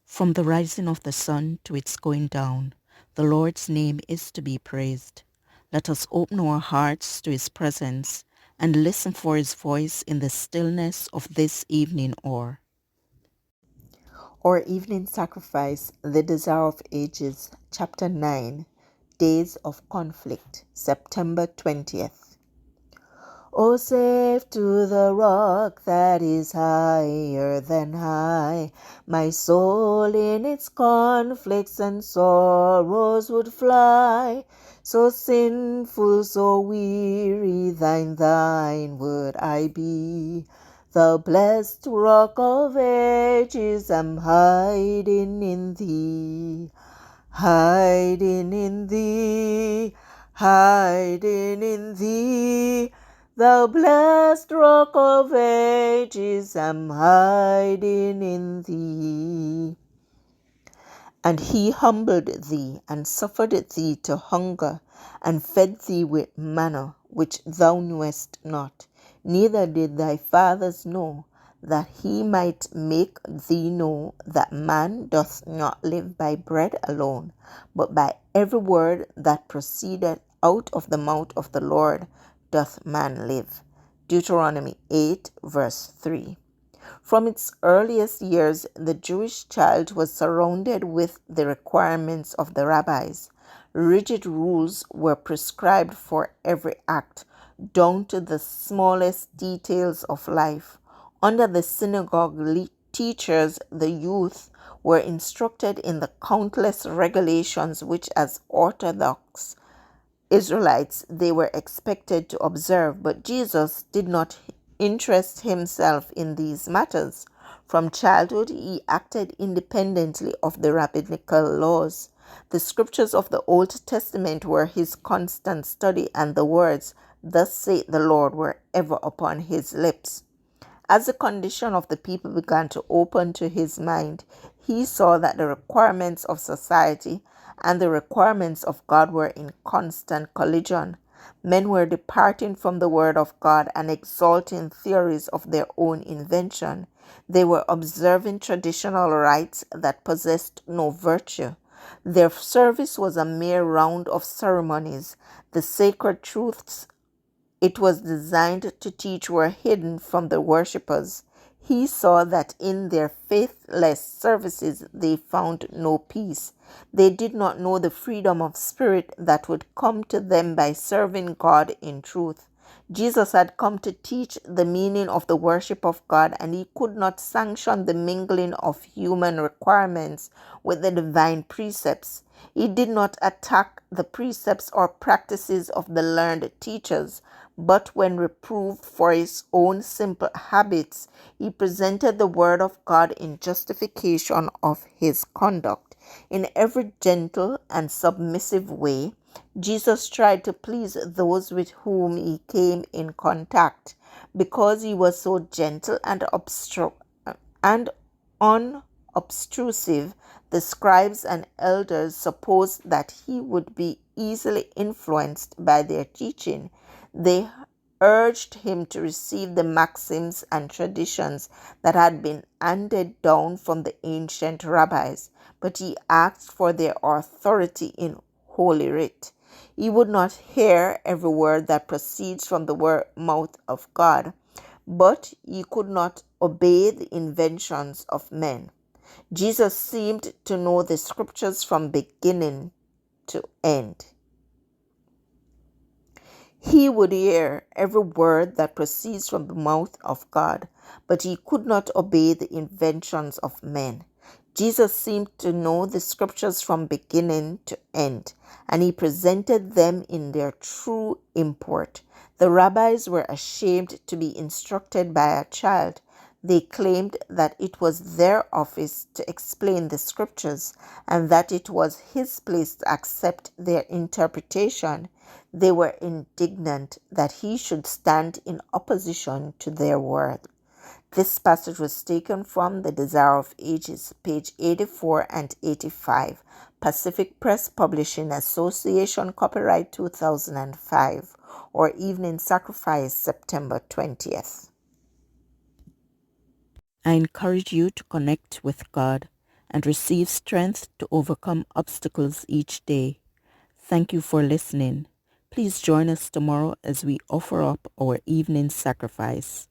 From the rising of the sun to its going down, the Lord's name is to be praised. Let us open our hearts to his presence and listen for his voice in the stillness of this evening hour. Our evening sacrifice, the desire of ages, chapter 9, Days of Conflict, September 20th. O safe to the rock that is higher than high, my soul in its conflicts and sorrows would fly. So sinful, so weary, thine would I be. The blessed rock of ages, I'm hiding in thee, hiding in thee, hiding in thee. The blessed rock of ages, I'm hiding in thee. And he humbled thee, and suffered thee to hunger, and fed thee with manna, which thou knewest not, neither did thy fathers know, that he might make thee know that man doth not live by bread alone, but by every word that proceedeth out of the mouth of the Lord doth man live. Deuteronomy 8, verse 3. From its earliest years, the Jewish child was surrounded with the requirements of the rabbis. Rigid rules were prescribed for every act, down to the smallest details of life. Under the synagogue teachers, the youth were instructed in the countless regulations which, as orthodox Israelites, they were expected to observe, but Jesus did not interest himself in these matters. From childhood, he acted independently of the rabbinical laws. The scriptures of the Old Testament were his constant study, and the words, "Thus saith the Lord," were ever upon his lips. As the condition of the people began to open to his mind, he saw that the requirements of society and the requirements of God were in constant collision. Men were departing from the word of God and exalting theories of their own invention. They were observing traditional rites that possessed no virtue. Their service was a mere round of ceremonies. The sacred truths it was designed to teach were hidden from the worshippers. He saw that in their faithless services they found no peace. They did not know the freedom of spirit that would come to them by serving God in truth. Jesus had come to teach the meaning of the worship of God, and he could not sanction the mingling of human requirements with the divine precepts. He did not attack the precepts or practices of the learned teachers, but when reproved for his own simple habits, he presented the word of God in justification of his conduct. In every gentle and submissive way, Jesus tried to please those with whom he came in contact. Because he was so gentle and unobtrusive, the scribes and elders supposed that he would be easily influenced by their teaching. They urged him to receive the maxims and traditions that had been handed down from the ancient rabbis, but he asked for their authority in Holy Writ. He would not hear every word that proceeds from the mouth of God, but he could not obey the inventions of men. Jesus seemed to know the scriptures from beginning to end. He would hear every word that proceeds from the mouth of God, but he could not obey the inventions of men. Jesus seemed to know the scriptures from beginning to end, and he presented them in their true import. The rabbis were ashamed to be instructed by a child. They claimed that it was their office to explain the scriptures and that it was his place to accept their interpretation. They were indignant that he should stand in opposition to their word. This passage was taken from The Desire of Ages, page 84 and 85, Pacific Press Publishing Association, copyright 2005, or Evening Sacrifice, September 20th. I encourage you to connect with God and receive strength to overcome obstacles each day. Thank you for listening. Please join us tomorrow as we offer up our evening sacrifice.